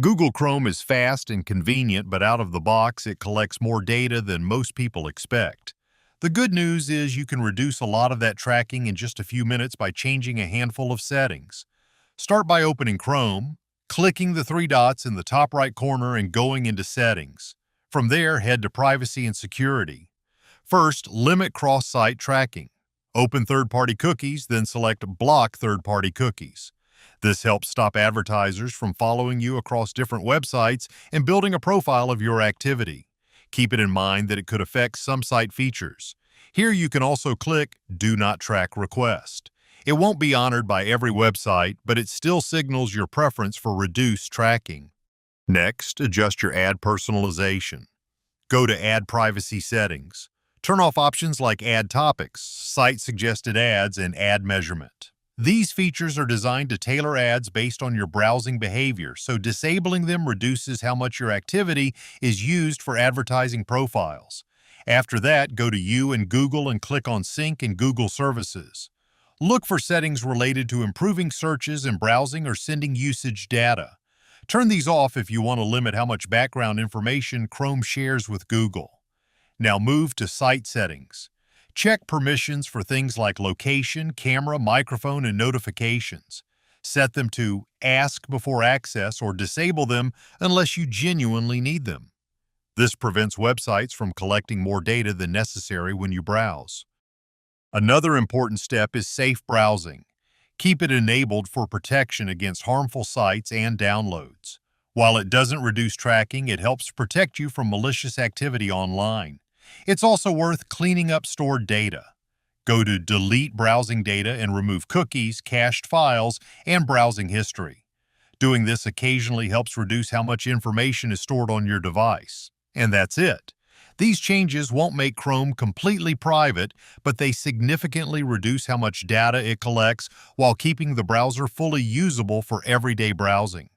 Google Chrome is fast and convenient, but out of the box, it collects more data than most people expect. The good news is you can reduce a lot of that tracking in just a few minutes by changing a handful of settings. Start by opening Chrome, clicking the three dots in the top right corner and going into Settings. From there, head to Privacy and Security. First, limit cross-site tracking. Open third-party cookies, then select Block third-party cookies. This helps stop advertisers from following you across different websites and building a profile of your activity. Keep it in mind that it could affect some site features. Here you can also click Do Not Track Request. It won't be honored by every website, but it still signals your preference for reduced tracking. Next, adjust your ad personalization. Go to Ad Privacy Settings. Turn off options like Ad Topics, Site-Suggested Ads, and Ad Measurement. These features are designed to tailor ads based on your browsing behavior, so disabling them reduces how much your activity is used for advertising profiles. After that, go to You and Google and click on Sync and Google Services. Look for settings related to improving searches and browsing or sending usage data. Turn these off if you want to limit how much background information Chrome shares with Google. Now move to Site Settings. Check permissions for things like location, camera, microphone, and notifications. Set them to Ask Before Access or disable them unless you genuinely need them. This prevents websites from collecting more data than necessary when you browse. Another important step is safe browsing. Keep it enabled for protection against harmful sites and downloads. While it doesn't reduce tracking, it helps protect you from malicious activity online. It's also worth cleaning up stored data. Go to Delete Browsing Data and remove cookies, cached files, and browsing history. Doing this occasionally helps reduce how much information is stored on your device. And that's it. These changes won't make Chrome completely private, but they significantly reduce how much data it collects while keeping the browser fully usable for everyday browsing.